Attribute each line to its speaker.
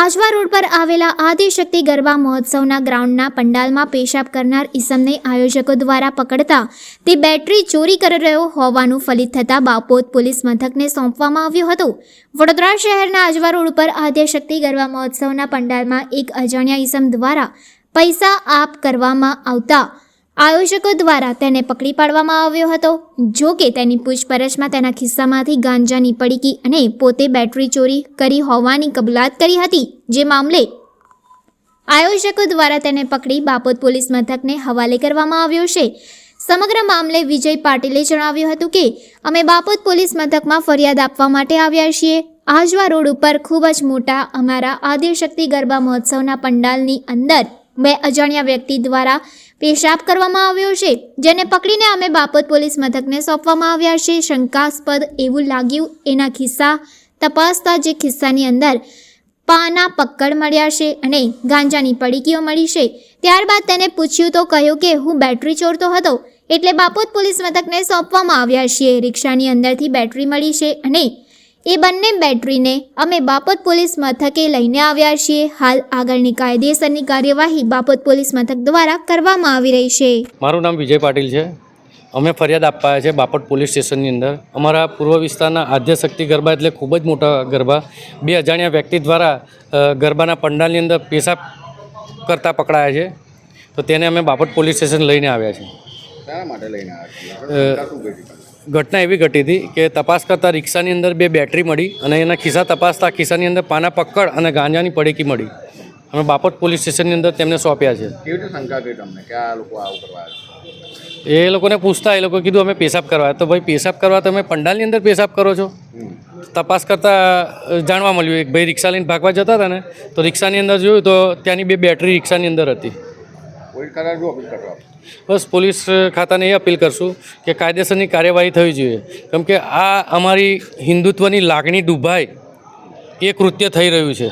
Speaker 1: Ajwa road પર આવેલા આદિશક્તિ ગરબા મહોત્સવના ગ્રાઉન્ડના પંડાલમાં પેશાબ કરનાર ઈસમને આયોજકો દ્વારા પકડતા તે બેટરી ચોરી કરી રહ્યો હોવાનું ફલિત થતાં બાપોદ પોલીસ મથકને સોંપવામાં આવ્યું હતું. વડોદરા શહેરના આજવા રોડ પર આદિશક્તિ ગરબા મહોત્સવના પંડાલમાં એક અજાણ્યા ઈસમ દ્વારા પૈસા આપ કરવામાં આવતા આયોજકો દ્વારા તેને પકડી પાડવામાં આવ્યો હતો. જો કે તેની પૂછપરછમાં તેના ખિસ્સામાંથી ગાંજાની પડીકી અને પોતે બેટરી ચોરી કરી હોવાની કબૂલાત કરી હતી. જે મામલે આયોજકો દ્વારા તેને પકડી બાપોદ પોલીસ મથકને હવાલે કરવામાં આવ્યો છે. સમગ્ર મામલે વિજય પાટીલે જણાવ્યું હતું કે અમે બાપોદ પોલીસ મથકમાં ફરિયાદ આપવા માટે આવ્યા છીએ. આજવા રોડ ઉપર ખૂબ જ મોટા અમારા આદિશક્તિ ગરબા મહોત્સવના પંડાલની અંદર બે અજાણ્યા વ્યક્તિ દ્વારા પેશાબ કરવામાં આવ્યો છે, જેને પકડીને અમે બાપોદ પોલીસ મથકને સોંપવામાં આવ્યા છે. શંકાસ્પદ એવું લાગ્યું એના ખિસ્સા તપાસતા જે ખિસ્સાની અંદર પાના પક્કડ મળ્યા છે અને ગાંજાની પડીકીઓ મળી છે. ત્યારબાદ તેને પૂછ્યું તો કહ્યું કે હું બેટરી ચોરતો હતો એટલે બાપોદ પોલીસ મથકને સોંપવામાં આવ્યા છીએ. રિક્ષાની અંદરથી બેટરી મળી છે અને એ બંને બેટરીને અમે બાપોદ પોલીસ મથકે લઈને આવ્યા છીએ. હાલ આગળની કાયદેસરની કાર્યવાહી બાપોદ પોલીસ મથક દ્વારા કરવામાં આવી રહી છે.
Speaker 2: મારું નામ વિજય પાટીલ છે. અમે ફરિયાદ આપવા આવ્યા છે બાપોદ પોલીસ સ્ટેશનની અંદર. અમારા પૂર્વ વિસ્તારના આદ્યશક્તિ ગરબા એટલે ખૂબ જ મોટા ગરબા બે અજાણ્યા વ્યક્તિ દ્વારા ગરબાના પંડાલની અંદર પેશાબ કરતા પકડાયા છે. તો તેને અમે બાપોદ પોલીસ સ્ટેશન લઈને આવ્યા છીએ.
Speaker 3: શા માટે લઈને આવ્યા?
Speaker 2: ઘટના એવી ઘટી હતી કે તપાસ કરતાં રિક્ષાની અંદર બે બેટરી મળી અને એના ખિસ્સા તપાસતા ખિસ્સાની અંદર પાના પક્કડ અને ગાંજાની પડીકી મળી. અમે બાપોદ પોલીસ સ્ટેશનની અંદર તેમને સોંપ્યા છે.
Speaker 3: કેવી રીતે શંકા કરી તમને કે આ લોકો આવું કરવા આવ્યા?
Speaker 2: એ લોકોને પૂછતા એ લોકો કીધું અમે પેશાબ કરવા. તો ભાઈ પેશાબ કરવા તમે પંડાલની અંદર પેશાબ કરો છો? તપાસ કરતાં જાણવા મળ્યું એક ભાઈ રિક્ષા લઈને ભાગવા જતા હતા ને, તો રિક્ષાની અંદર જોયું તો ત્યાંની બે બેટરી રિક્ષાની અંદર હતી.
Speaker 3: પોલીસ ખાતા શું અપીલ કરવા?
Speaker 2: બસ પોલીસ ખાતાને એ અપીલ કરશું કે કાયદેસરની કાર્યવાહી થવી જોઈએ, કેમ કે આ અમારી હિન્દુત્વની લાગણી ડૂબાય એ કૃત્ય થઈ રહ્યું છે.